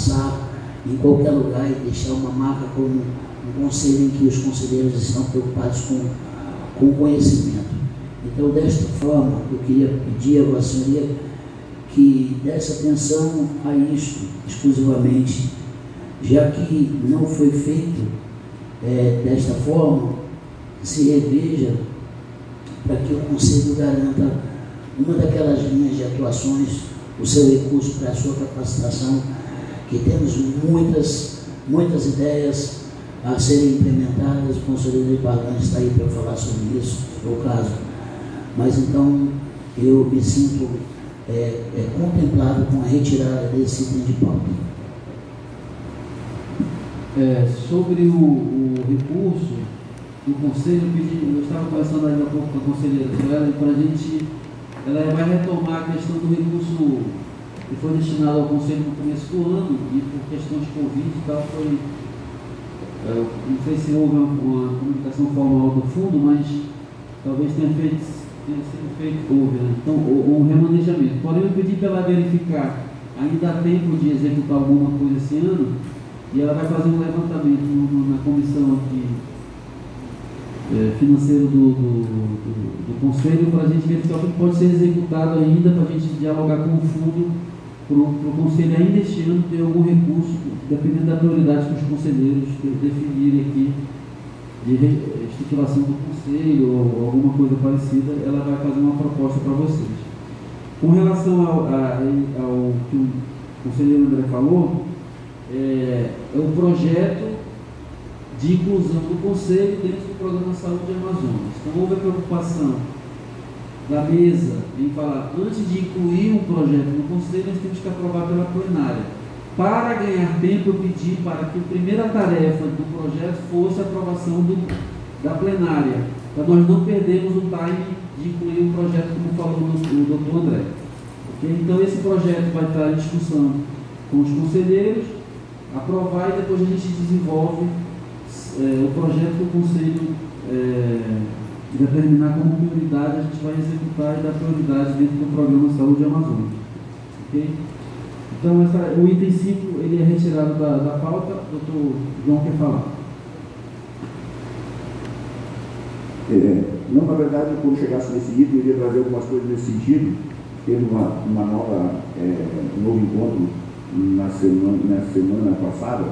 passar em qualquer lugar e deixar uma marca como um conselho em que os conselheiros estão preocupados com o conhecimento. Então, desta forma, eu queria pedir a Vossa Senhoria que desse atenção a isto exclusivamente, já que não foi feito desta forma, se reveja para que o Conselho garanta uma daquelas linhas de atuações, o seu recurso para a sua capacitação, que temos muitas ideias a serem implementadas. O conselheiro de Barganha está aí para falar sobre isso, se for o caso. Mas então eu me sinto contemplado com a retirada desse item de pauta. Sobre o recurso do Conselho, eu estava conversando ainda há pouco com a conselheira Joela, para a gente, ela vai retomar a questão do recurso que foi destinado ao Conselho no começo do ano, e por questões de Covid e tal, não sei se houve uma comunicação formal do fundo, mas talvez tenha sido feito, né? Então, um remanejamento. Porém, eu pedi para ela verificar, ainda há tempo de executar alguma coisa esse ano, e ela vai fazer um levantamento na comissão aqui, financeiro do Conselho, para a gente verificar o que pode ser executado ainda, para a gente dialogar com o fundo, para o Conselho ainda este ano ter algum recurso, dependendo da prioridade que os conselheiros definirem aqui, de estruturação do Conselho ou alguma coisa parecida, ela vai fazer uma proposta para vocês. Com relação ao que o conselheiro André falou, é o projeto de inclusão do Conselho dentro do Programa Saúde Amazonas. Então, houve a preocupação da mesa em falar, antes de incluir um projeto no Conselho, nós temos que aprovar pela plenária. Para ganhar tempo, eu pedi para que a primeira tarefa do projeto fosse a aprovação da plenária, para nós não perdermos o time de incluir um projeto, como falou o doutor André. Okay? Então, esse projeto vai estar em discussão com os conselheiros, aprovar, e depois a gente desenvolve o projeto que o Conselho determinar como prioridade, a gente vai executar e dar prioridade dentro do Programa Saúde Amazonas. Okay? Então, o item 5 ele é retirado da pauta. Doutor João quer falar. Não, na verdade, quando chegasse nesse item, eu iria trazer algumas coisas nesse sentido. Teve um novo encontro na semana passada.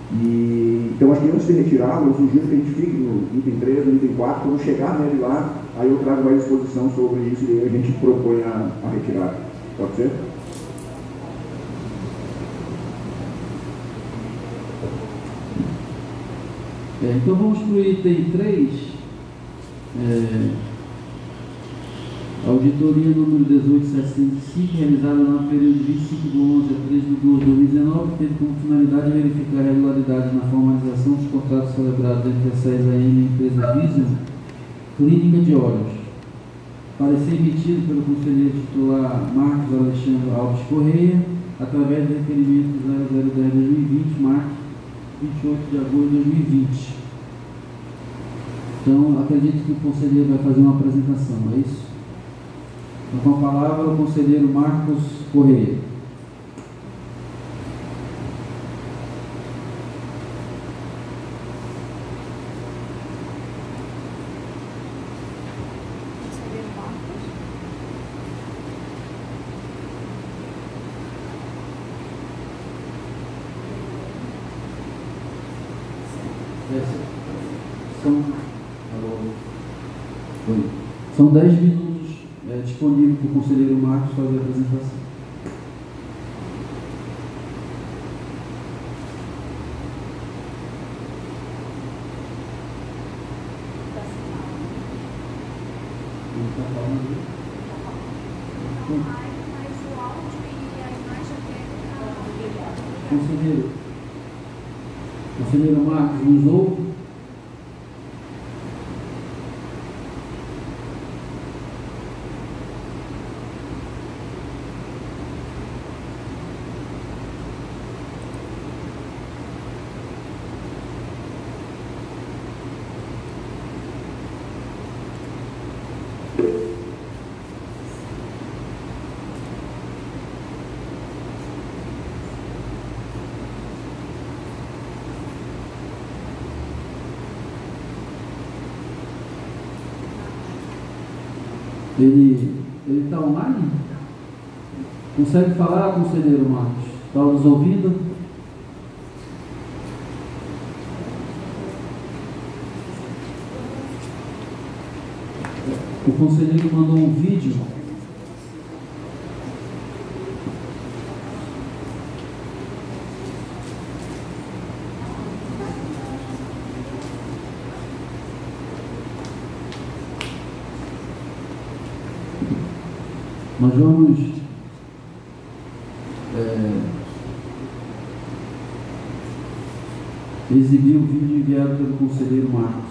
Então, acho que antes de retirá-lo, eu sugiro que a gente fique no item 3, no item 4, quando chegar nele lá, aí eu trago mais exposição sobre isso e a gente propõe a retirada. Pode ser? Então vamos para o item 3, auditoria número 18705, realizada no período de 25 de 11 a 3 de 12 de 2019, teve como finalidade verificar a regularidade na formalização dos contratos celebrados entre a SES-AM e a empresa Vision Clínica de Olhos. Parecer emitido pelo conselheiro titular Marcos Alexandre Alves Correia, através do requerimento 0010-2020, marco 28 de agosto de 2020. Então, acredito que o conselheiro vai fazer uma apresentação, é isso? Então, com a palavra, o conselheiro Marcos Correia. São 10 minutos disponíveis para o conselheiro Marcos fazer a apresentação. Ele está falando. Mas o áudio e a imagem dele Conselheiro Marcos, nos ouve? Ele está online? Consegue falar, conselheiro Marcos? Está nos ouvindo? O conselheiro mandou um vídeo. Nós vamos exibir o vídeo enviado pelo conselheiro Marcos.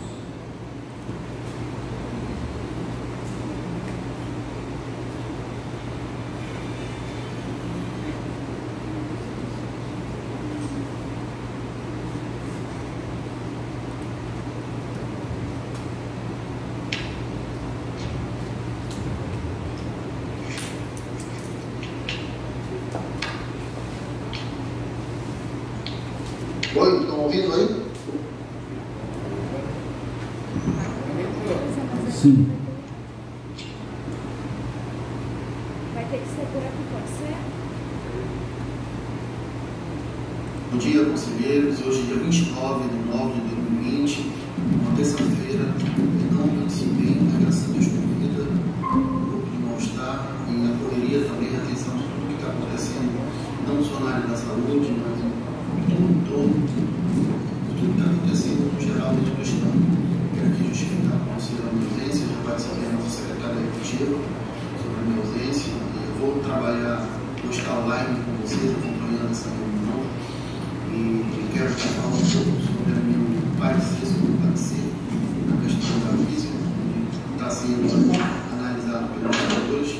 Oi, estão ouvindo aí? Sim. Vai ter que ser por aqui, pode ser? Bom dia, conselheiros. Hoje é dia 29 de 9 de 2020, uma terça-feira. Não participei, mas graças a Deus com vida, um pouco de mal-estar e a correria também, a atenção de tudo que está acontecendo, não só na área da saúde, mas em todo tudo que está acontecendo no geral dentro do Estado. Quero aqui justificar para o conselho a minha ausência, já participei da nossa secretária executiva sobre a minha ausência. Eu vou trabalhar, vou estar online com vocês, acompanhando essa reunião. E quero estar falando um pouco sobre o meu parecer, na questão da física, que está sendo analisado pelos vereadores.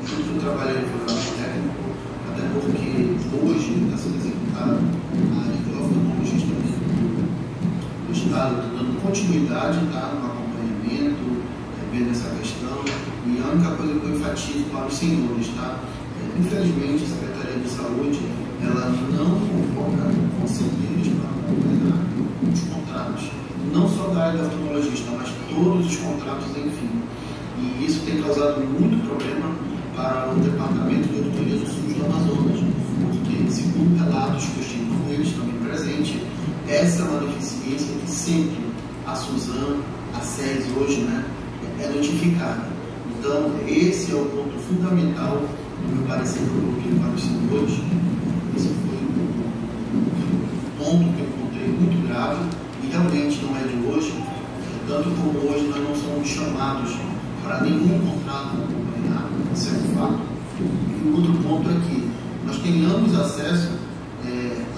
Tudo que eu trabalhei foi o lado técnico, até porque hoje está sendo executado a área de oftalmologista do Estado, dando continuidade, tá, no acompanhamento, vendo essa questão. E a única coisa que eu enfatizo para os senhores, tá? Infelizmente, a Secretaria de Saúde, ela não convoca conselheiros para acompanhar os contratos, não só da área da oftalmologista, mas todos os contratos, enfim. E isso tem causado muito problema para o Departamento de Auditoria do SUS do Amazonas, porque, segundo relatos que eu estive com eles também presente, essa é uma deficiência que sempre a Suzano, a SES hoje, né, é notificada. Então, esse é o ponto fundamental do meu parecer que eu coloquei para os senhores. Esse foi um ponto que eu encontrei muito grave e realmente não é de hoje, tanto como hoje nós não somos chamados para nenhum contrato acompanhar, isso é um fato. E o outro ponto é que nós tenhamos acesso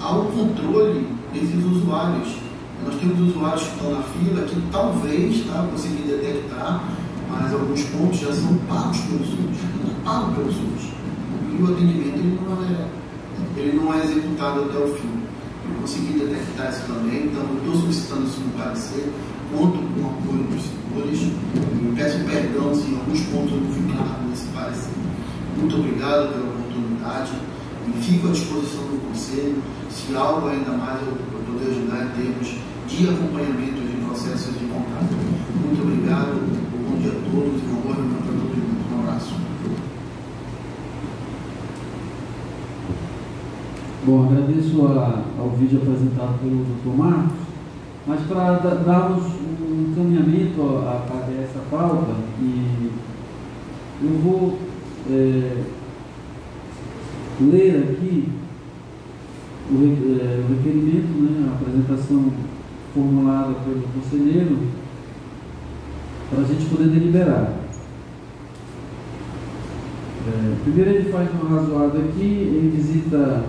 ao controle desses usuários. Nós temos usuários que estão na fila que talvez conseguir detectar, mas alguns pontos já são pagos pelo SUS, pago pelo SUS. E o atendimento ele não é executado até o fim. Eu consegui detectar isso também, então eu estou solicitando isso no parecer, conto com o apoio dos senhores e peço perdão se em alguns pontos eu não fui claro nesse parecer. Muito obrigado pela oportunidade e fico à disposição do Conselho, se algo ainda mais eu puder ajudar em termos de acompanhamento de processos de contrato. Muito obrigado, bom dia a todos e uma boa reunião para todo mundo. Um abraço. Bom, agradeço ao vídeo apresentado pelo Dr. Marcos, mas para darmos um encaminhamento a essa pauta, e eu vou ler aqui o requerimento, né, a apresentação formulada pelo conselheiro, para a gente poder deliberar. Primeiro ele faz um arrazoado aqui, ele visita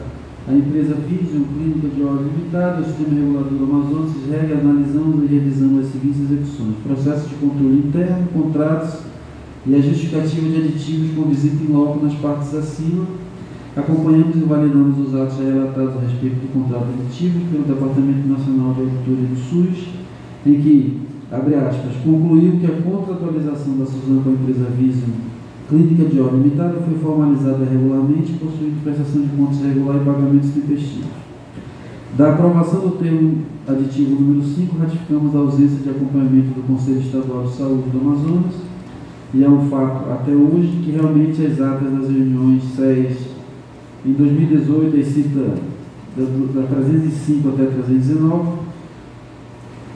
a empresa Vision Clínica de Óleo Limitada, o Sistema Regulador do Amazonas, segue analisando e revisando as seguintes execuções: processo de controle interno, contratos e a justificativa de aditivos com visita em loco nas partes acima. Acompanhamos e validamos os atos relatados a respeito do contrato aditivo pelo Departamento Nacional de Auditoria do SUS, em que, abre aspas, concluiu que a contratualização da Suzano com a empresa Vision Clínica de Óleo Limitada foi formalizada regularmente, possuindo prestação de contas regular e pagamentos tempestivos. Da aprovação do termo aditivo número 5, ratificamos a ausência de acompanhamento do Conselho Estadual de Saúde do Amazonas, E é um fato até hoje que realmente as atas das reuniões SES em 2018, a cita da 305 até 319,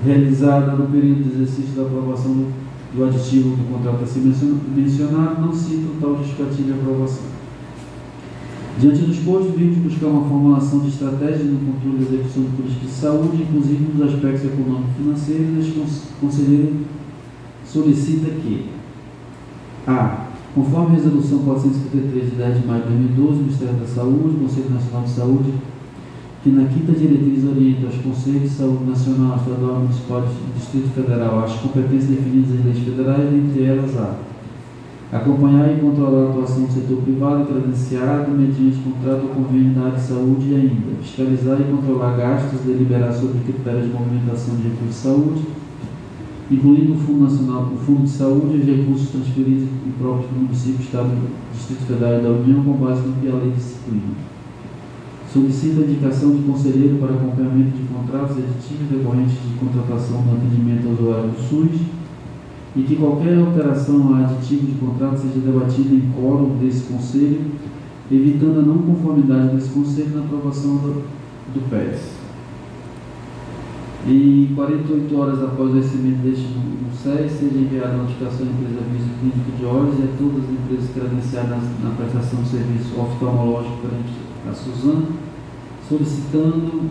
realizada no período de exercício da aprovação do aditivo do contrato a ser mencionado, não cita o tal justificativo de aprovação. Diante dos postos, vimos buscar uma formulação de estratégia no controle da execução de políticas de saúde, inclusive nos aspectos econômico-financeiros. O conselheiro solicita que a. Conforme a Resolução 453 de 10 de maio de 2012, o Ministério da Saúde, o Conselho Nacional de Saúde, que na quinta diretriz orienta os Conselhos de Saúde Nacional, Estadual, Municipal e Distrito Federal as competências definidas em leis federais, entre elas a acompanhar e controlar a atuação do setor privado credenciado mediante contrato ou convênio da área de saúde e ainda fiscalizar e controlar gastos, deliberar sobre critérios de movimentação de recursos de saúde, incluindo o Fundo Nacional, o Fundo de Saúde e os recursos transferidos e próprios do município, Estado, Distrito Federal e da União com base no que a lei disciplina. Solicita a indicação de conselheiro para acompanhamento de contratos aditivos decorrentes de contratação no atendimento ao usuário do SUS e que qualquer alteração a aditivo de contrato seja debatida em quórum desse conselho, evitando a não conformidade desse conselho na aprovação do PES. E 48 horas após o recebimento deste no SES, seja enviada a notificação à empresa Aviso Clínico de Olhos e a todas as empresas credenciadas na prestação de serviço oftalmológico perante a Suzano, solicitando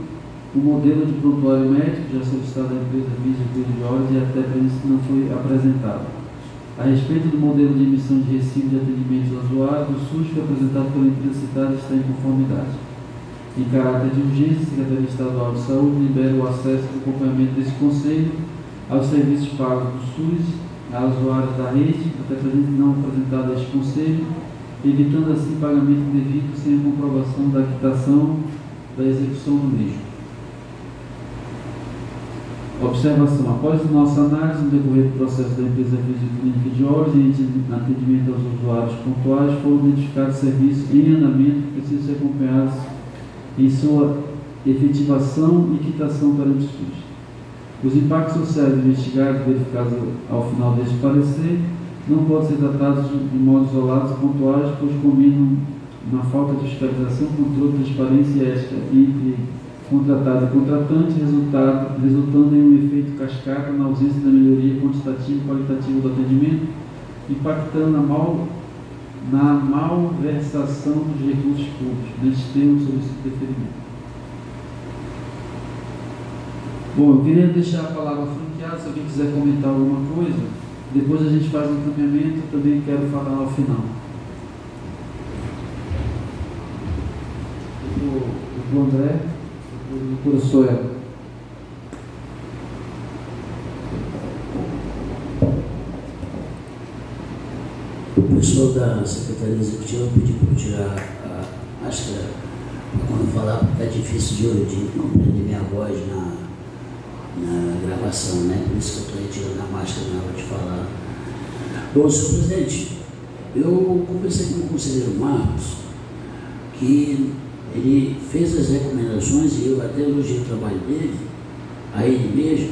o modelo de prontuário médico já solicitado à empresa Aviso Clínico de Olhos e até não foi apresentado. A respeito do modelo de emissão de recibo de atendimento ao usuário, o SUS foi apresentado pela empresa citada está em conformidade. Em caráter de urgência, a Secretaria Estadual de Saúde libera o acesso e acompanhamento desse conselho aos serviços pagos do SUS a usuários da rede, até presente não apresentado a este conselho, evitando assim pagamento devido sem a comprovação da quitação da execução do mesmo. Observação. Após a nossa análise, no decorrer do processo da empresa Aviso Clínica de Olhos e em atendimento aos usuários pontuais, foram identificados serviços em andamento que precisam ser acompanhados em sua efetivação e quitação perante o SUS. Os impactos sociais investigados e verificados ao final deste parecer não podem ser tratados de modo isolado e pontuais, pois combinam na falta de fiscalização, controle, transparência e ética entre contratado e contratante, resultando em um efeito cascata na ausência da melhoria quantitativa e qualitativa do atendimento, impactando na malversação dos recursos públicos. Neste termo, solicito deferimento. Bom, eu queria deixar a palavra franqueada, se alguém quiser comentar alguma coisa, depois a gente faz um encaminhamento, também quero falar ao final. O André, o doutor Soel. O pessoal da Secretaria Executiva pediu para eu tirar a máscara quando falar, porque é difícil de compreender minha voz na gravação, né? Por isso que eu estou retirando a máscara na hora de falar. Bom, senhor presidente, eu conversei com o conselheiro Marcos, que ele fez as recomendações e eu até elogiei o trabalho dele, a ele mesmo.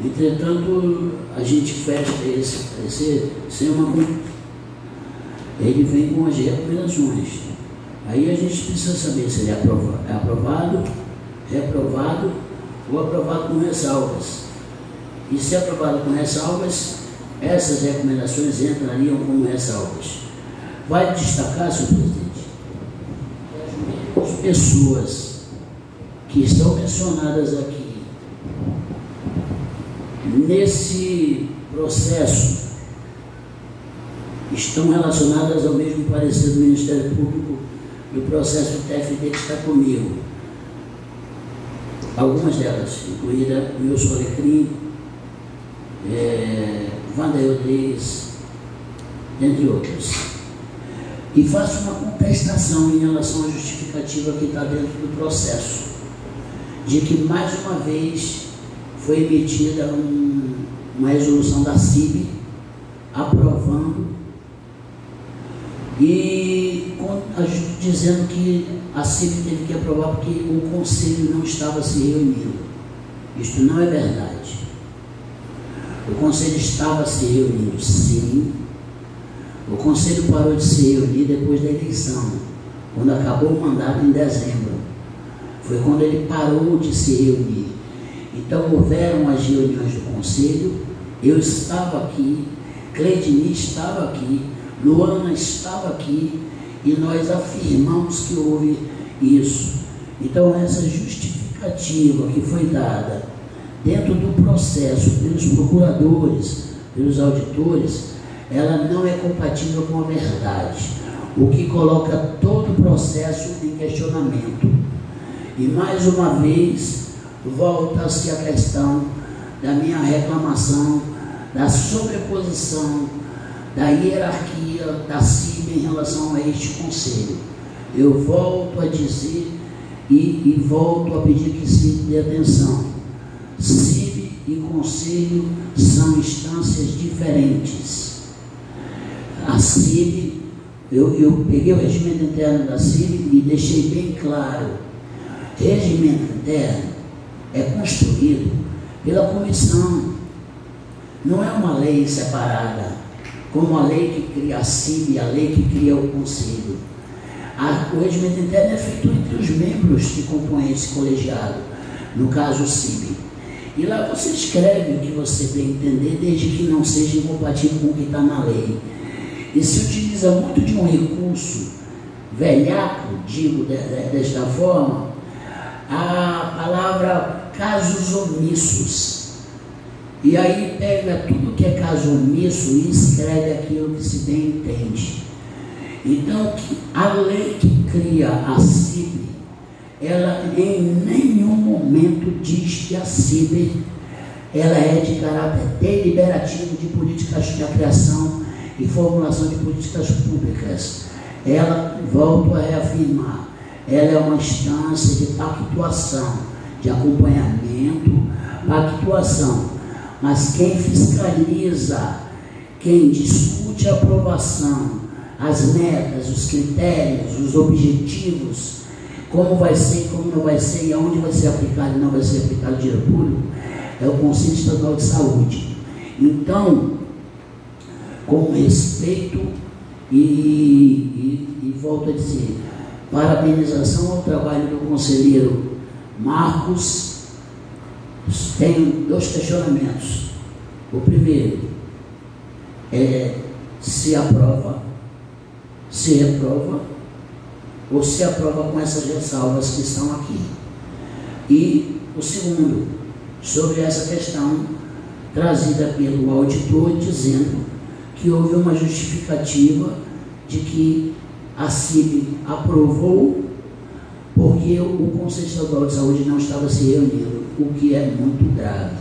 Entretanto, a gente fecha esse sem uma... Ele vem com as recomendações. Aí a gente precisa saber se ele é aprovado, reprovado ou aprovado com ressalvas. E se é aprovado com ressalvas, essas recomendações entrariam como ressalvas. Vale destacar, senhor presidente, que as pessoas que estão mencionadas aqui nesse processo estão relacionadas ao mesmo parecer do Ministério Público do processo do TFD que está comigo. Algumas delas, incluída Wilson Alecrim, Wander Rodrigues, entre outras. E faço uma contestação em relação à justificativa que está dentro do processo, de que mais uma vez foi emitida uma resolução da CIB aprovando e dizendo que a CIB teve que aprovar porque o Conselho não estava se reunindo. Isto não é verdade. O Conselho estava se reunindo, sim, O conselho parou de se reunir depois da eleição, quando acabou o mandato em dezembro. Foi quando ele parou de se reunir. Então houveram as reuniões do conselho, eu estava aqui, Cleidini estava aqui, Luana estava aqui, e nós afirmamos que houve isso. Então essa justificativa que foi dada dentro do processo pelos procuradores, pelos auditores, ela não é compatível com a verdade, o que coloca todo o processo em questionamento. E mais uma vez volta-se a questão da minha reclamação, da sobreposição, da hierarquia da CIB em relação a este conselho. Eu volto a dizer e volto a pedir que se dê atenção. CIB e conselho são instâncias diferentes. A CIB, eu peguei o regimento interno da CIB e deixei bem claro. Regimento interno é construído pela comissão, não é uma lei separada, como a lei que cria a CIB e a lei que cria o conselho. O regimento interno é feito entre os membros que compõem esse colegiado, no caso o CIB. E lá você escreve o que você bem entender, desde que não seja incompatível com o que está na lei. E se utiliza muito de um recurso velhaco, digo desta forma, a palavra casos omissos. E aí pega tudo que é caso omisso e escreve aquilo que se bem entende. Então, a lei que cria a CIB, ela em nenhum momento diz que a CIB ela é de caráter deliberativo de políticas de criação e formulação de políticas públicas. Ela, volto a reafirmar, ela é uma instância de pactuação, de acompanhamento, pactuação. Mas quem fiscaliza, quem discute a aprovação, as metas, os critérios, os objetivos, como vai ser, como não vai ser, e aonde vai ser aplicado e não vai ser aplicado o dinheiro público, é o Conselho Estadual de Saúde. Então, com respeito e volto a dizer, parabenização ao trabalho do conselheiro Marcos. Tenho dois questionamentos. O primeiro é se aprova, se reprova ou se aprova com essas ressalvas que estão aqui. E o segundo, sobre essa questão trazida pelo auditor, dizendo que houve uma justificativa de que a CIB aprovou porque o Conselho Estadual de Saúde não estava se reunindo, o que é muito grave.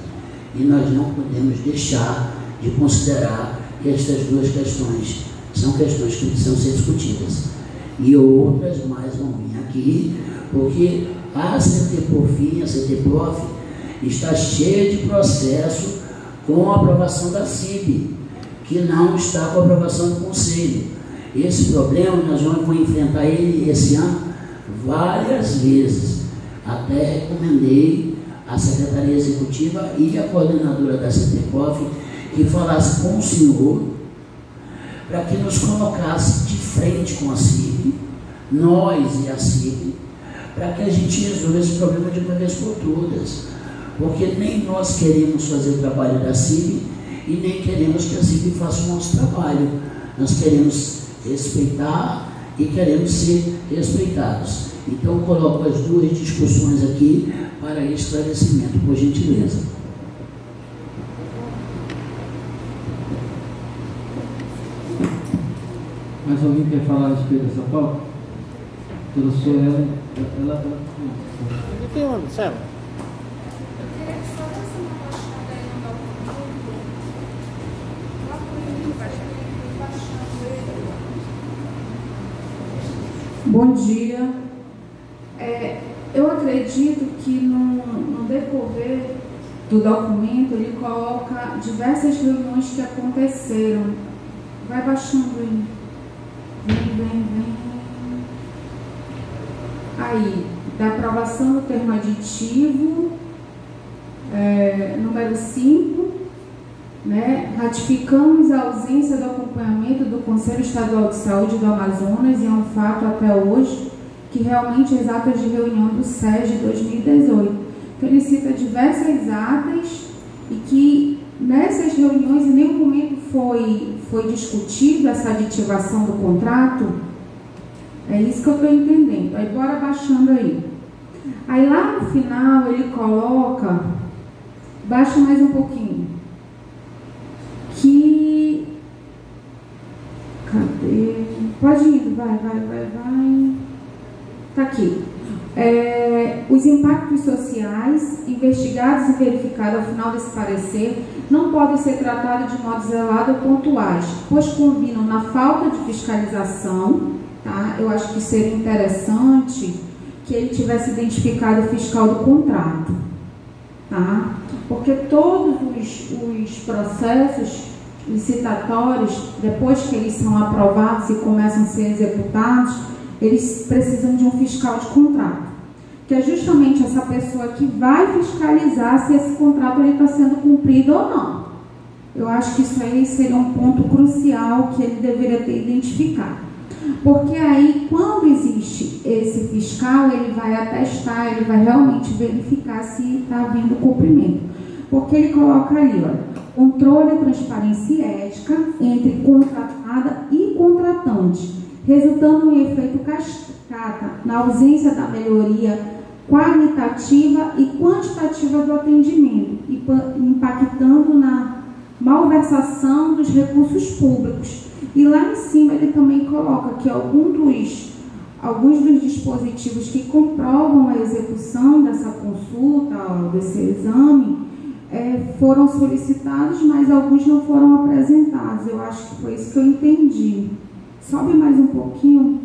E nós não podemos deixar de considerar que estas duas questões são questões que precisam ser discutidas. E outras mais vão vir aqui, porque a CTPOFIN, a CTPOF, está cheia de processo com a aprovação da CIB, que não está com a aprovação do Conselho. Esse problema nós vamos enfrentar ele esse ano várias vezes. Até recomendei à Secretaria Executiva e à coordenadora da CTPOF que falasse com o senhor para que nos colocasse de frente com a CIB, nós e a CIB, para que a gente resolva esse problema de uma vez por todas. Porque nem nós queremos fazer o trabalho da CIB e nem queremos que a CIB faça o nosso trabalho. Nós queremos respeitar e queremos ser respeitados. Então, eu coloco as duas discussões aqui para esclarecimento, por gentileza. Mais alguém quer falar a respeito dessa pauta? Pela sua ela Tem uma, Marcelo? Bom dia. Eu acredito que no decorrer do documento ele coloca diversas reuniões que aconteceram. Vai baixando aí. Vem. Aí, da aprovação do termo aditivo, número 5, né, ratificamos a ausência do acompanhamento do Conselho Estadual de Saúde do Amazonas, e é um fato até hoje, que realmente as atas de reunião do SES de 2018. Então, ele cita diversas atas e que nessas reuniões em nenhum momento foi discutido essa aditivação do contrato. É isso que eu estou entendendo. Aí, bora baixando aí. Aí, lá no final, ele coloca, baixa mais um pouquinho, que... Cadê? Pode ir, vai. Tá aqui. Os impactos sociais investigados e verificados ao final desse parecer não podem ser tratados de modo zelado ou pontuais, pois combinam na falta de fiscalização, tá? Eu acho que seria interessante que ele tivesse identificado o fiscal do contrato, tá? Porque todos os processos licitatórios, depois que eles são aprovados e começam a ser executados, eles precisam de um fiscal de contrato, que é justamente essa pessoa que vai fiscalizar se esse contrato está sendo cumprido ou não. Eu acho que isso aí seria um ponto crucial que ele deveria ter identificado. Porque aí, quando existe esse fiscal, ele vai atestar, ele vai realmente verificar se está havendo cumprimento. Porque ele coloca ali, olha, controle, transparência e ética entre contratada e contratante, resultando em efeito cascata na ausência da melhoria qualitativa e quantitativa do atendimento, impactando na malversação dos recursos públicos. E lá em cima ele também coloca que alguns dos dispositivos que comprovam a execução dessa consulta, desse exame, foram solicitados, mas alguns não foram apresentados. Eu acho que foi isso que eu entendi. Sobe mais um pouquinho.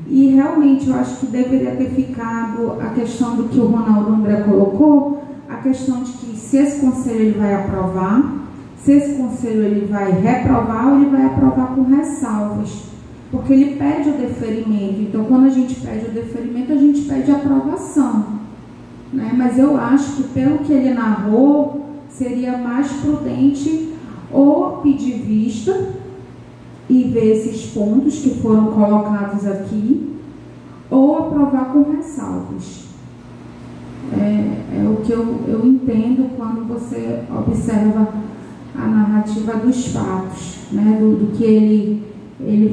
E realmente eu acho que deveria ter ficado a questão do que o Ronaldo André colocou, a questão de que se esse conselho ele vai aprovar, se esse conselho ele vai reprovar ou ele vai aprovar com ressalvas. Porque ele pede o deferimento. Então, quando a gente pede o deferimento, a gente pede a aprovação, né? Mas eu acho que, pelo que ele narrou, seria mais prudente ou pedir vista e ver esses pontos que foram colocados aqui, ou aprovar com ressalvas. É o que eu entendo quando você observa a narrativa dos fatos, né, do que ele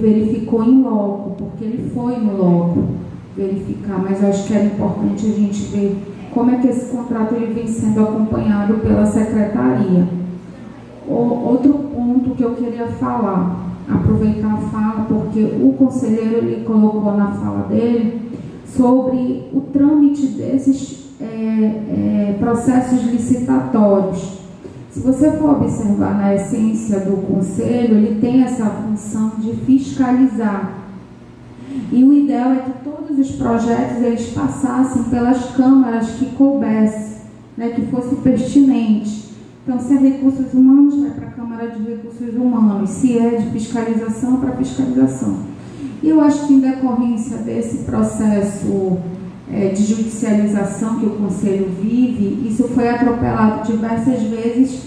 verificou em loco, porque ele foi no loco verificar, mas eu acho que era importante a gente ver como é que esse contrato ele vem sendo acompanhado pela secretaria. Outro ponto que eu queria falar, aproveitar a fala, porque o conselheiro ele colocou na fala dele sobre o trâmite desses processos licitatórios. Se você for observar na essência do conselho, ele tem essa função de fiscalizar. E o ideal é que todos os projetos eles passassem pelas câmaras que coubesse, né, que fosse pertinente. Então, se é recursos humanos, vai para a Câmara de Recursos Humanos. Se é de fiscalização, para fiscalização. E eu acho que, em decorrência desse processo de judicialização que o Conselho vive, isso foi atropelado diversas vezes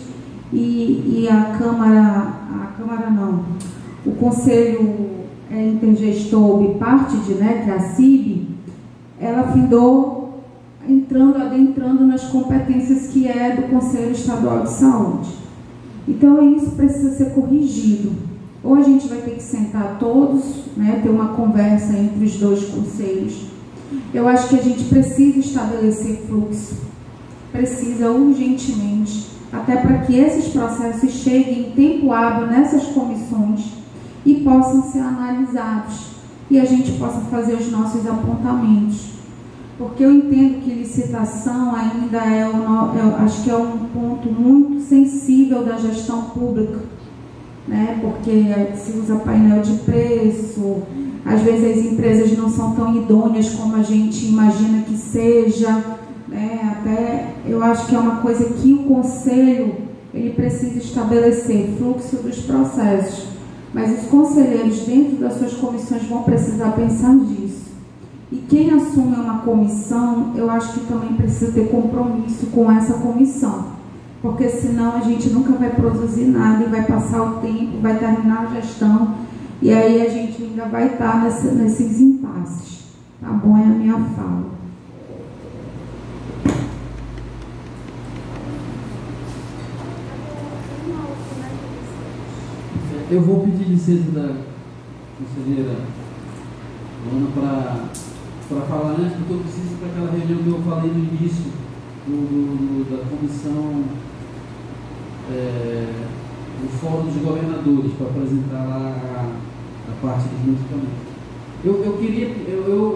e o Conselho Intergestor Bipartite, né, que é a CIB, ela findou adentrando nas competências que é do Conselho Estadual de Saúde. Então, isso precisa ser corrigido. Ou a gente vai ter que sentar todos, né, ter uma conversa entre os dois conselhos. Eu acho que a gente precisa estabelecer fluxo, precisa urgentemente, até para que esses processos cheguem em tempo hábil nessas comissões e possam ser analisados e a gente possa fazer os nossos apontamentos. Porque eu entendo que licitação ainda acho que é um ponto muito sensível da gestão pública, né? Porque se usa painel de preço, às vezes as empresas não são tão idôneas como a gente imagina que seja, né? Até eu acho que é uma coisa que o Conselho ele precisa estabelecer, fluxo dos processos, mas os conselheiros dentro das suas comissões vão precisar pensar nisso. E quem assume uma comissão, eu acho que também precisa ter compromisso com essa comissão. porque senão a gente nunca vai produzir nada e vai passar o tempo, vai terminar a gestão e aí a gente ainda vai estar nesses impasses. Tá bom? É a minha fala. Eu vou pedir licença da conselheira Ana para falar antes, porque eu preciso ir para aquela reunião que eu falei no início da comissão do Fórum dos Governadores, para apresentar lá a parte dos medicamentos. Eu queria,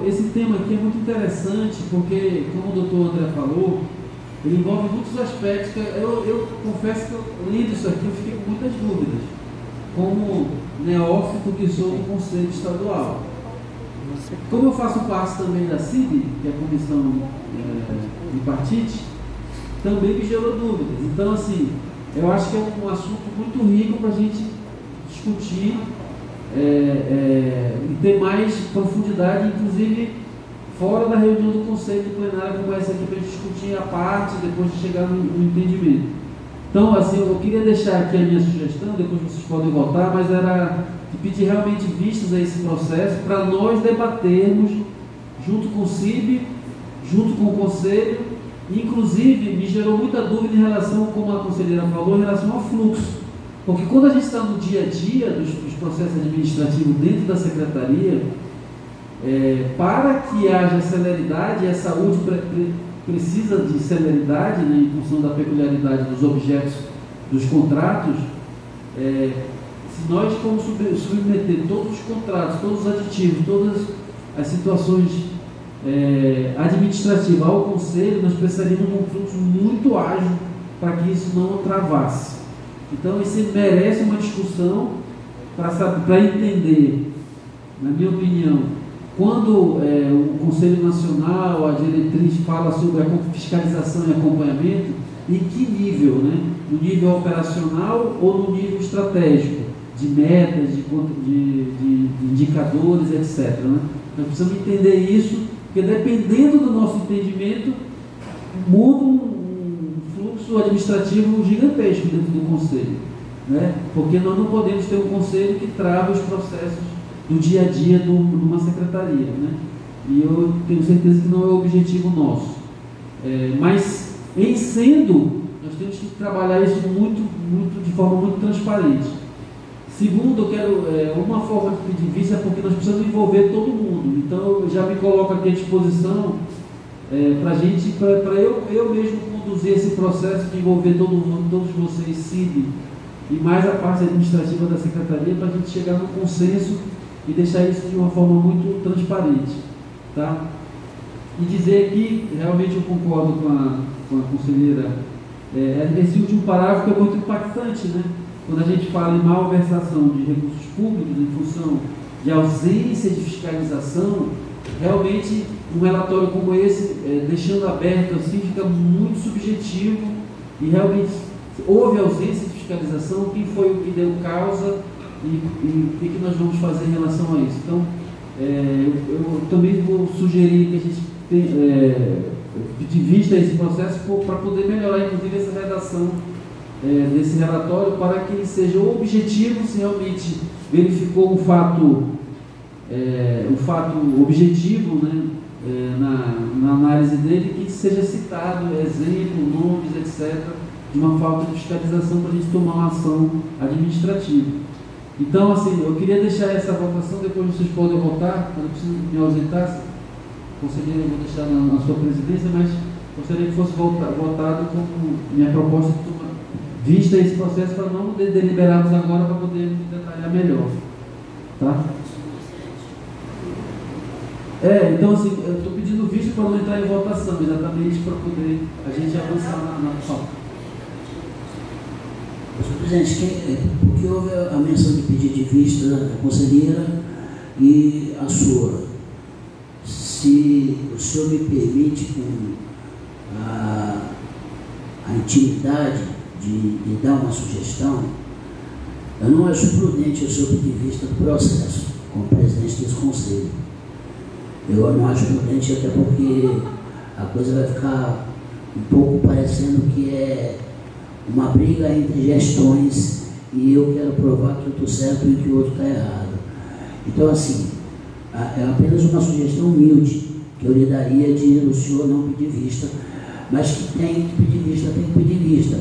esse tema aqui é muito interessante, porque, como o doutor André falou, ele envolve muitos aspectos. Eu confesso que lendo isso aqui eu fiquei com muitas dúvidas, como neófito que sou do Conselho Estadual. Como eu faço parte também da CID, que é a Comissão de Partite, também me gerou dúvidas. Então, assim, eu acho que é um assunto muito rico para a gente discutir e ter mais profundidade, inclusive fora da reunião do Conselho Plenário, como essa aqui, para a gente discutir a parte, depois de chegar no entendimento. Então, assim, eu queria deixar aqui a minha sugestão, depois vocês podem votar, mas era de pedir realmente vistas a esse processo, para nós debatermos junto com o CIB, junto com o Conselho. Inclusive, me gerou muita dúvida em relação, como a conselheira falou, em relação ao fluxo. Porque quando a gente está no dia a dia dos processos administrativos dentro da Secretaria, para que haja celeridade, e a saúde precisa de celeridade, né, em função da peculiaridade dos objetos dos contratos, se nós formos submeter todos os contratos, todos os aditivos, todas as situações administrativas ao Conselho, nós precisaríamos de um fluxo muito ágil para que isso não travasse. Então, isso merece uma discussão para entender, na minha opinião, quando o Conselho Nacional, a diretriz fala sobre a fiscalização e acompanhamento, em que nível, né? No nível operacional ou no nível estratégico, de metas, de indicadores, etc. Né? Nós precisamos entender isso, porque dependendo do nosso entendimento, muda um fluxo administrativo gigantesco dentro do Conselho, né? Porque nós não podemos ter um Conselho que trava os processos do dia a dia de uma secretaria, né? E eu tenho certeza que não é o objetivo nosso. Mas, em sendo, nós temos que trabalhar isso de forma muito transparente. Segundo, eu quero uma forma de pedir vista, porque nós precisamos envolver todo mundo. Então, eu já me coloco aqui à disposição para eu mesmo conduzir esse processo de envolver todo mundo, todos vocês, CID, e mais a parte administrativa da Secretaria, para a gente chegar no consenso e deixar isso de uma forma muito transparente, tá? E dizer que realmente eu concordo com a conselheira, esse último parágrafo é muito impactante, né? Quando a gente fala em malversação de recursos públicos em função de ausência de fiscalização, realmente um relatório como esse, deixando aberto assim, fica muito subjetivo, e realmente houve ausência de fiscalização, quem foi o que deu causa e o que nós vamos fazer em relação a isso. Então, eu também vou sugerir que a gente pedir vista a esse processo para poder melhorar, inclusive, essa redação desse relatório, para que ele seja objetivo, se realmente verificou um fato objetivo, né, na análise dele, que seja citado exemplo, nomes, etc., de uma falta de fiscalização, para a gente tomar uma ação administrativa. Então, assim, eu queria deixar essa votação, depois vocês podem votar, eu não preciso me ausentar, conselheiro, eu vou deixar na sua presidência, mas gostaria que fosse votado como minha proposta de tomar vista esse processo, para não deliberarmos agora, para poder detalhar melhor. Tá? Então, assim, eu estou pedindo vista para não entrar em votação, exatamente para poder a gente avançar na pauta. Senhor presidente, porque houve a menção de pedido de vista da conselheira e a sua. Se o senhor me permite, com a intimidade de dar uma sugestão, eu não acho prudente o senhor pedir vista do processo como presidente desse conselho. Eu não acho prudente, até porque a coisa vai ficar um pouco parecendo que é uma briga entre gestões e eu quero provar que eu estou certo e que o outro está errado. Então, assim, é apenas uma sugestão humilde que eu lhe daria de o senhor não pedir vista, mas que tem que pedir vista, tem que pedir vista.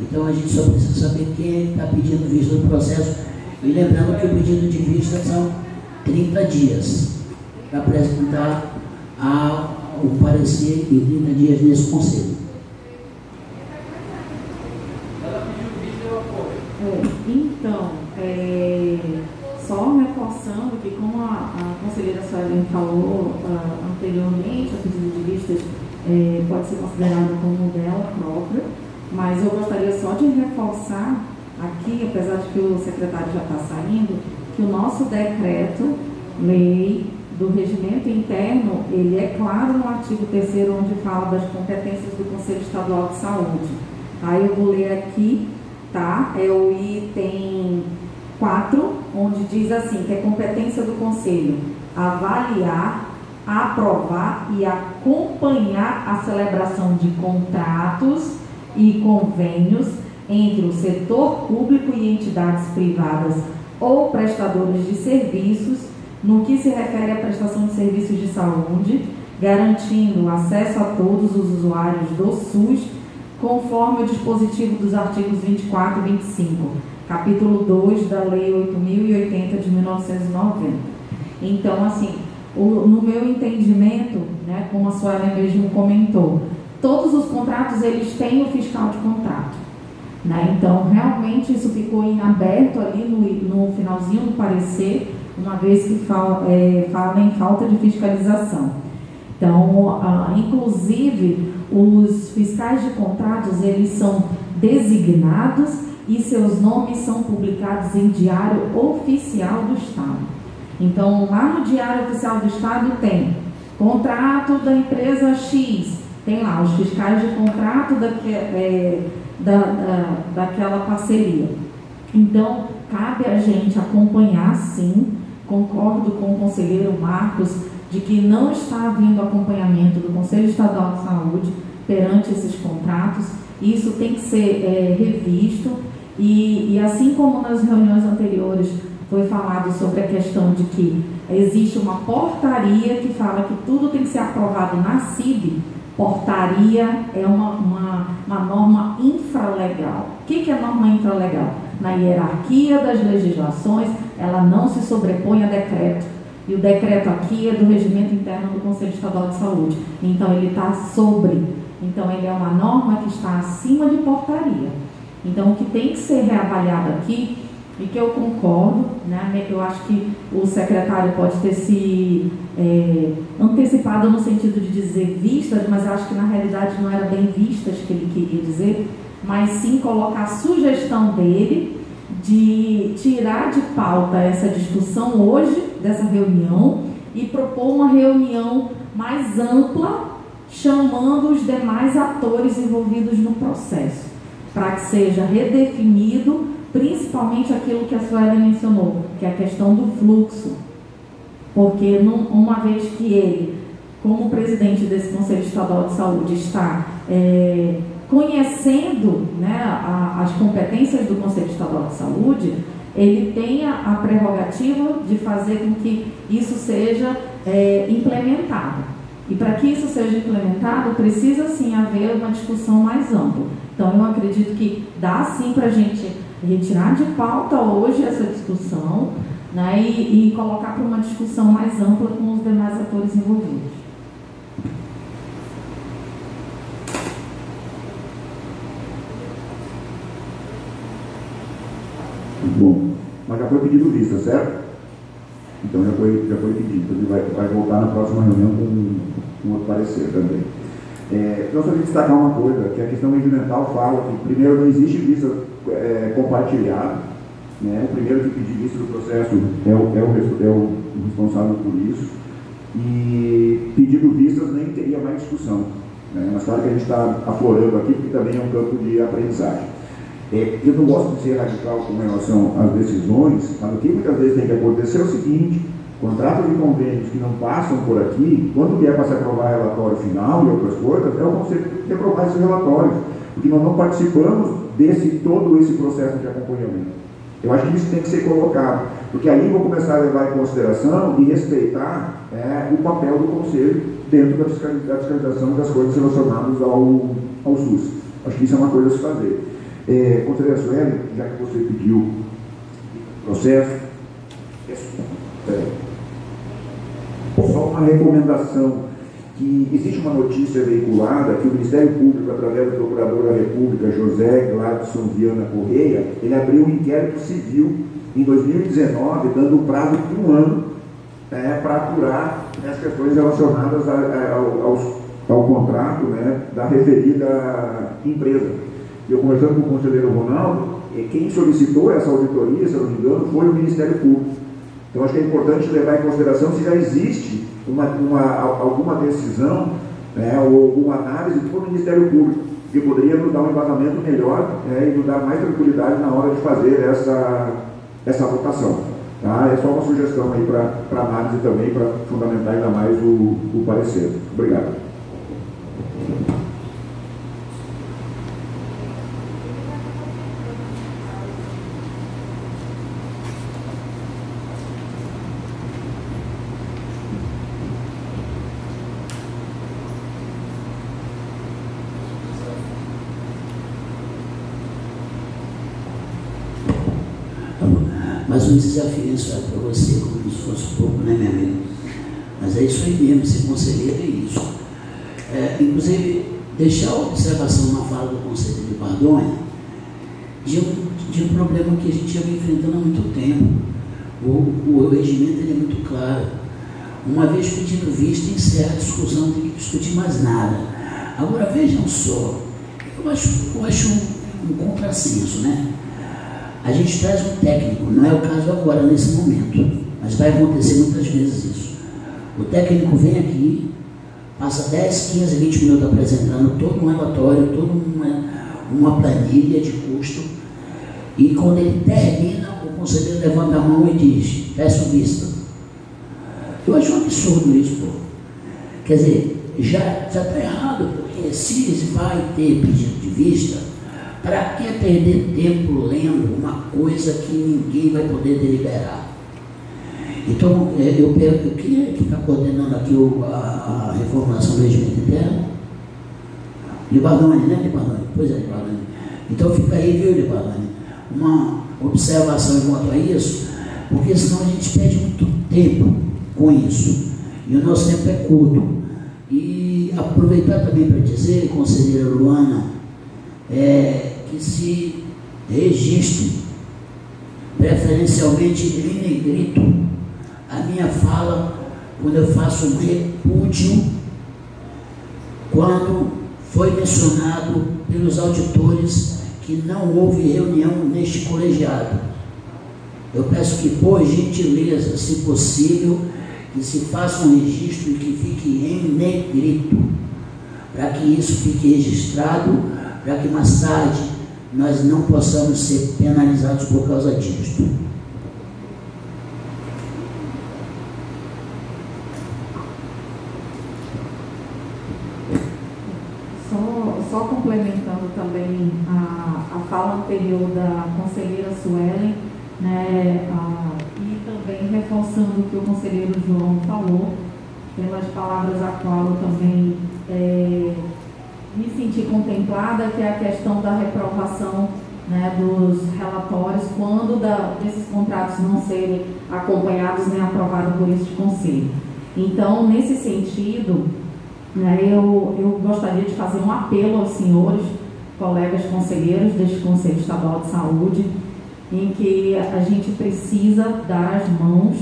Então, a gente só precisa saber quem está pedindo vista do processo. E lembrando que o pedido de vista são 30 dias para apresentar o parecer em 30 dias nesse conselho. Então, só reforçando que, como a conselheira Suelen falou anteriormente, a pedido de vistas pode ser considerado como dela própria, mas eu gostaria só de reforçar aqui, apesar de que o secretário já está saindo, que o nosso decreto-lei do regimento interno, ele é claro no artigo 3º, onde fala das competências do Conselho Estadual de Saúde. Aí eu vou ler aqui, tá? É o item 4, onde diz assim, que é competência do Conselho avaliar, aprovar e acompanhar a celebração de contratos e convênios entre o setor público e entidades privadas ou prestadores de serviços, no que se refere à prestação de serviços de saúde, garantindo acesso a todos os usuários do SUS, conforme o dispositivo dos artigos 24 e 25, capítulo 2 da Lei 8.080 de 1990. Então, assim, no meu entendimento, né, como a Suelen mesmo comentou, todos os contratos, eles têm o fiscal de contrato. Né? Então, realmente, isso ficou em aberto ali no finalzinho do parecer, uma vez que fala em falta de fiscalização. Então, inclusive, os fiscais de contratos, eles são designados e seus nomes são publicados em Diário Oficial do Estado. Então, lá no Diário Oficial do Estado tem contrato da empresa X, tem lá os fiscais de contrato daquela parceria. Então, cabe a gente acompanhar, sim. Concordo com o conselheiro Marcos de que não está havendo acompanhamento do Conselho Estadual de Saúde perante esses contratos. Isso tem que ser revisto e assim como nas reuniões anteriores foi falado sobre a questão de que existe uma portaria que fala que tudo tem que ser aprovado na CIB. Portaria é uma norma infralegal. O que é norma infralegal? Na hierarquia das legislações, ela não se sobrepõe a decreto. E o decreto aqui é do regimento interno do Conselho Estadual de Saúde. Então, ele está sobre. Então, ele é uma norma que está acima de portaria. Então, o que tem que ser reavaliado aqui, e que eu concordo, né, eu acho que o secretário pode ter se antecipado no sentido de dizer vistas, mas acho que na realidade não era bem vistas que ele queria dizer, mas sim colocar a sugestão dele de tirar de pauta essa discussão hoje, dessa reunião, e propor uma reunião mais ampla, chamando os demais atores envolvidos no processo, para que seja redefinido principalmente aquilo que a Suelen mencionou, que é a questão do fluxo. Porque uma vez que ele, como presidente desse Conselho Estadual de Saúde, está conhecendo, né, as competências do Conselho Estadual de Saúde, ele tem a prerrogativa de fazer com que isso seja implementado. E para que isso seja implementado, precisa sim haver uma discussão mais ampla. Então, eu acredito que dá sim para a gente retirar de pauta hoje essa discussão, né, e colocar para uma discussão mais ampla com os demais atores envolvidos. Bom, mas já foi pedido vista, certo? Então já foi pedido, então ele vai voltar na próxima reunião com outro parecer também. Eu só queria destacar uma coisa, que a questão regimental fala que, primeiro, não existe vista compartilhada, né? O primeiro que pedir vista do processo é o responsável por isso, e pedido vistas nem teria mais discussão, né? Mas claro que a gente está aflorando aqui, porque também é um campo de aprendizagem. Eu não gosto de ser radical com relação às decisões, mas o que muitas vezes tem que acontecer é o seguinte: Contratos e convênios que não passam por aqui, quando vier para se aprovar relatório final e outras coisas, é o Conselho que tem que aprovar esses relatórios, porque nós não participamos todo esse processo de acompanhamento. Eu acho que isso tem que ser colocado, porque aí vou começar a levar em consideração e respeitar o papel do Conselho dentro da fiscalização das coisas relacionadas ao SUS. Acho que isso é uma coisa a se fazer. Conselheira Sueli, já que você pediu processo, só uma recomendação, que existe uma notícia veiculada que o Ministério Público, através do Procurador da República, José Gladson Viana Correia, ele abriu um inquérito civil em 2019, dando um prazo de 1 ano para apurar as questões relacionadas ao contrato da referida empresa. Eu, conversando com o conselheiro Ronaldo, quem solicitou essa auditoria, se eu não me engano, foi o Ministério Público. Então, acho que é importante levar em consideração se já existe alguma decisão ou alguma análise do Ministério Público, que poderia nos dar um embasamento melhor e nos dar mais tranquilidade na hora de fazer essa votação. Tá? É só uma sugestão aí para análise também, para fundamentar ainda mais o parecer. Obrigado. Mas um desafio isso para você, como se fosse pouco, né, minha amiga? Mas é isso aí mesmo, ser conselheiro é isso. Inclusive, deixar a observação na fala do conselheiro de Bardonha de um problema que a gente já vem enfrentando há muito tempo. O regimento ele é muito claro. Uma vez pedido vista, encerra a discussão, não tem que discutir mais nada. Agora, vejam só, eu acho um contrassenso, né? A gente traz um técnico, não é o caso agora, nesse momento, mas vai acontecer muitas vezes isso. O técnico vem aqui, passa 10, 15, 20 minutos apresentando todo um relatório, toda uma planilha de custo, e quando ele termina, o conselheiro levanta a mão e diz, peço vista. Eu acho um absurdo isso, pô. Quer dizer, já está errado, porque se vai ter pedido de vista, para que perder tempo lendo uma coisa que ninguém vai poder deliberar? Então, quem é que está coordenando aqui a reformulação do regimento interno? Libardoni, né, Libardoni? Pois é, Libardoni. Então fica aí, viu, Libardoni? Uma observação quanto a isso, porque senão a gente perde muito tempo com isso. E o nosso tempo é curto. E aproveitar também para dizer, conselheira Luana, que se registre, preferencialmente em negrito, a minha fala quando eu faço um repúdio, quando foi mencionado pelos auditores que não houve reunião neste colegiado. Eu peço que, por gentileza, se possível, que se faça um registro e que fique em negrito, para que isso fique registrado, para que mais tarde nós não possamos ser penalizados por causa disto. Só complementando também a fala anterior da conselheira Sueli, né, e também reforçando o que o conselheiro João falou, pelas palavras a qual eu também me senti contemplada, que é a questão da reprovação, né, dos relatórios quando desses contratos não serem acompanhados nem aprovados por este conselho. Então, nesse sentido, né, eu gostaria de fazer um apelo aos senhores, colegas conselheiros deste Conselho Estadual de Saúde, em que a gente precisa dar as mãos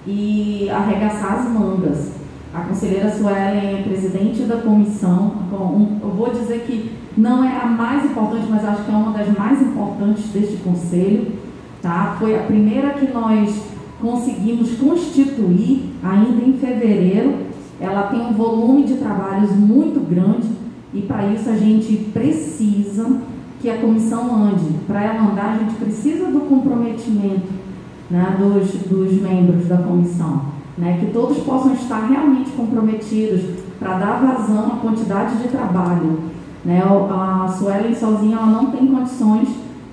e arregaçar as mangas. A conselheira Sueli é presidente da comissão, eu vou dizer que não é a mais importante, mas acho que é uma das mais importantes deste conselho, tá? Foi a primeira que nós conseguimos constituir ainda em fevereiro. Ela tem um volume de trabalhos muito grande e para isso a gente precisa que a comissão ande. Para ela andar, a gente precisa do comprometimento, né, dos membros da comissão. né, que todos possam estar realmente comprometidos para dar vazão à quantidade de trabalho. Né? A Suelen sozinha ela não tem condições,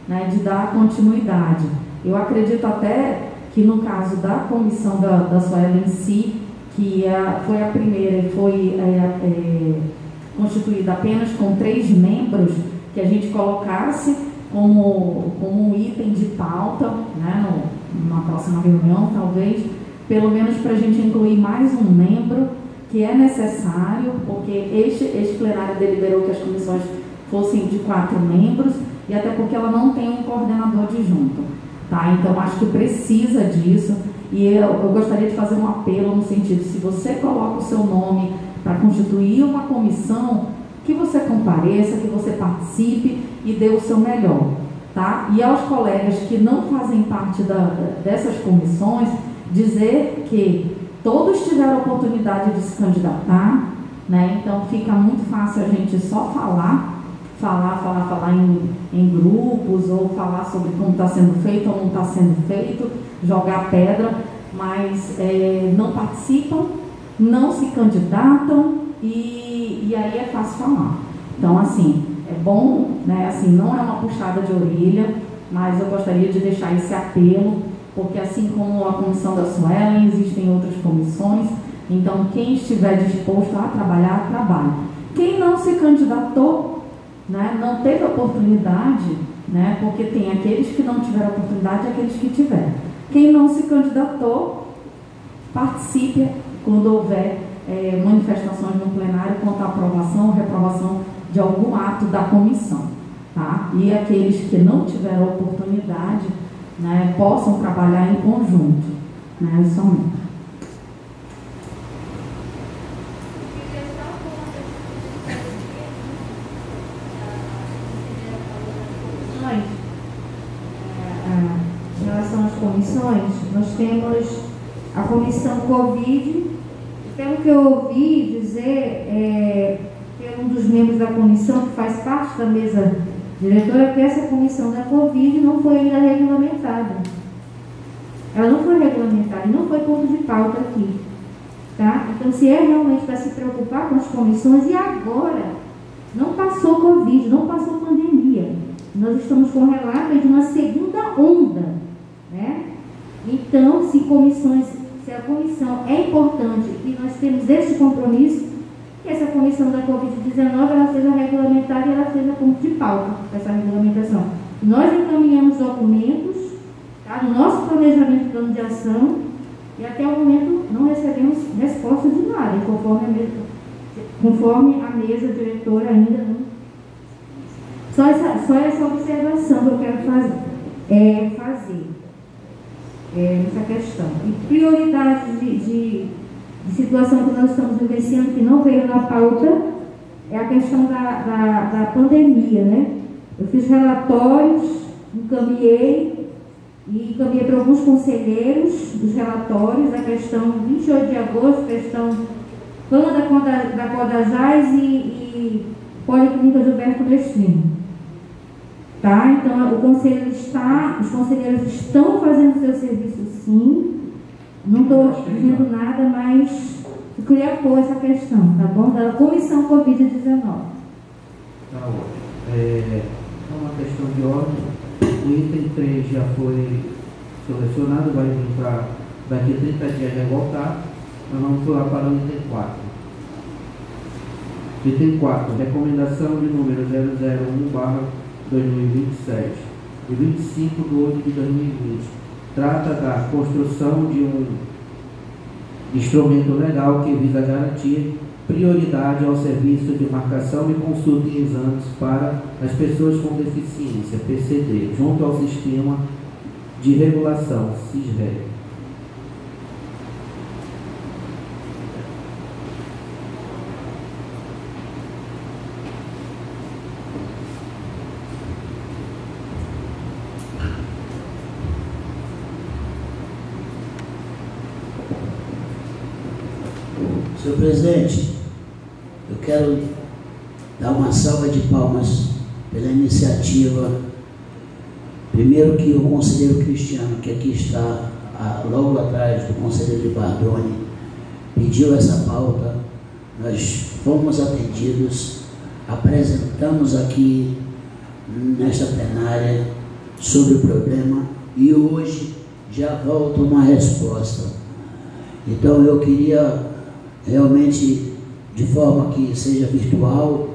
né, de dar continuidade. Eu acredito até que no caso da comissão da Suelen em si, que foi a primeira e foi constituída apenas com 3 membros, que a gente colocasse como um item de pauta, né, numa próxima reunião, talvez, pelo menos para a gente incluir mais um membro, que é necessário, porque este plenário deliberou que as comissões fossem de 4 membros, e até porque ela não tem um coordenador adjunto, tá? Então, acho que precisa disso, e eu gostaria de fazer um apelo no sentido, se você coloca o seu nome para constituir uma comissão, que você compareça, que você participe e dê o seu melhor, tá? E aos colegas que não fazem parte dessas comissões, dizer que todos tiveram a oportunidade de se candidatar, né? Então fica muito fácil a gente só falar em grupos, ou falar sobre como está sendo feito ou não está sendo feito, jogar pedra, mas não participam, não se candidatam, e aí é fácil falar. Então, assim, é bom, né? Assim, não é uma puxada de orelha, mas eu gostaria de deixar esse apelo, porque assim como a comissão da Suelen, existem outras comissões, então quem estiver disposto a trabalhar, trabalhe. Quem não se candidatou, né, não teve oportunidade, né, porque tem aqueles que não tiveram oportunidade e aqueles que tiveram. Quem não se candidatou, participe quando houver manifestações no plenário quanto à aprovação ou reprovação de algum ato da comissão, tá? E aqueles que não tiveram oportunidade, né, possam trabalhar em conjunto, né, somente. Em relação às comissões, nós temos a comissão Covid. Pelo que eu ouvi dizer, por um dos membros da comissão que faz parte da mesa diretora, que essa comissão da Covid não foi ainda regulamentada. Ela não foi regulamentada e não foi ponto de pauta aqui. Tá? Então, se é realmente para se preocupar com as comissões, e agora não passou Covid, não passou pandemia. Nós estamos com relato de uma segunda onda. Né? Então, se a comissão é importante e nós temos esse compromisso, que essa comissão da Covid-19 ela seja regulamentada e ela seja ponto de pauta, essa regulamentação. Nós encaminhamos documentos, tá, no nosso planejamento de plano de ação, e até o momento não recebemos resposta de nada, conforme a mesa diretora ainda não. Só essa observação que eu quero fazer. Nessa questão. E prioridades de situação que nós estamos vivenciando, que não veio na pauta, é a questão da pandemia, né? Eu fiz relatórios, encaminhei para alguns conselheiros dos relatórios, a questão 28 de agosto, questão plano da Codajás e Policlínica Gilberto Destino. Tá? Então, os conselheiros estão fazendo o seu serviço, sim. Não estou dizendo nada, mas eu queria pôr essa questão, tá bom? Da comissão Covid-19. Tá ótimo. É uma questão de ordem. O item 3 já foi selecionado, vai vir para daqui a 30 dias voltar. Nós vamos pular para o item 4. Item 4, recomendação de número 001/2027, de 25 de 8 de 2020. Trata da construção de um instrumento legal que visa garantir prioridade ao serviço de marcação e consulta em exames para as pessoas com deficiência, PCD, junto ao sistema de regulação, SISREG. Senhor presidente, eu quero dar uma salva de palmas pela iniciativa. Primeiro que o conselheiro Cristiano, que aqui está logo atrás do conselheiro Bardoni pediu essa pauta, nós fomos atendidos, apresentamos aqui nesta plenária sobre o problema e hoje já volta uma resposta. Então eu queria realmente, de forma que seja virtual,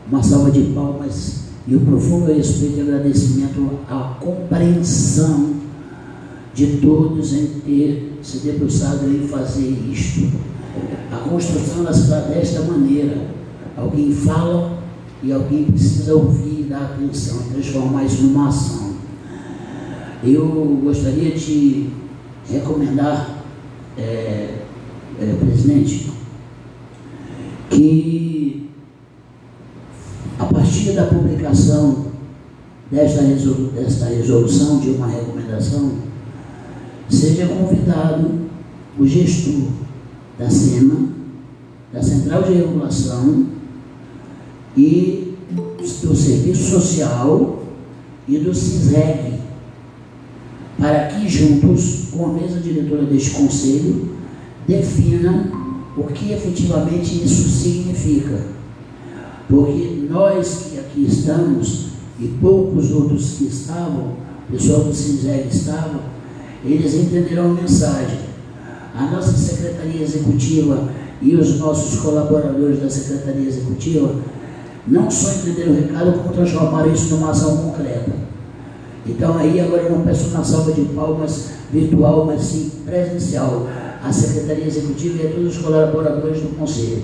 uma salva de palmas e o profundo respeito e agradecimento à compreensão de todos em ter se debruçado em fazer isto. A construção da cidade desta maneira, alguém fala e alguém precisa ouvir e dar atenção, e transformar isso numa ação. Eu gostaria de recomendar, presidente, que a partir da publicação desta resolução de uma recomendação, seja convidado o gestor da SEMA, da Central de Regulação e do Serviço Social e do CISREG, para que juntos, com a mesa diretora deste conselho, definam o que efetivamente isso significa. Porque nós que aqui estamos, e poucos outros que estavam, o pessoal do CISREG estava, eles entenderam a mensagem. A nossa Secretaria Executiva e os nossos colaboradores da Secretaria Executiva não só entenderam o recado, como transformaram isso numa ação concreta. Então aí agora eu não peço uma salva de palmas virtual, mas sim presencial, a Secretaria Executiva e a todos os colaboradores do Conselho.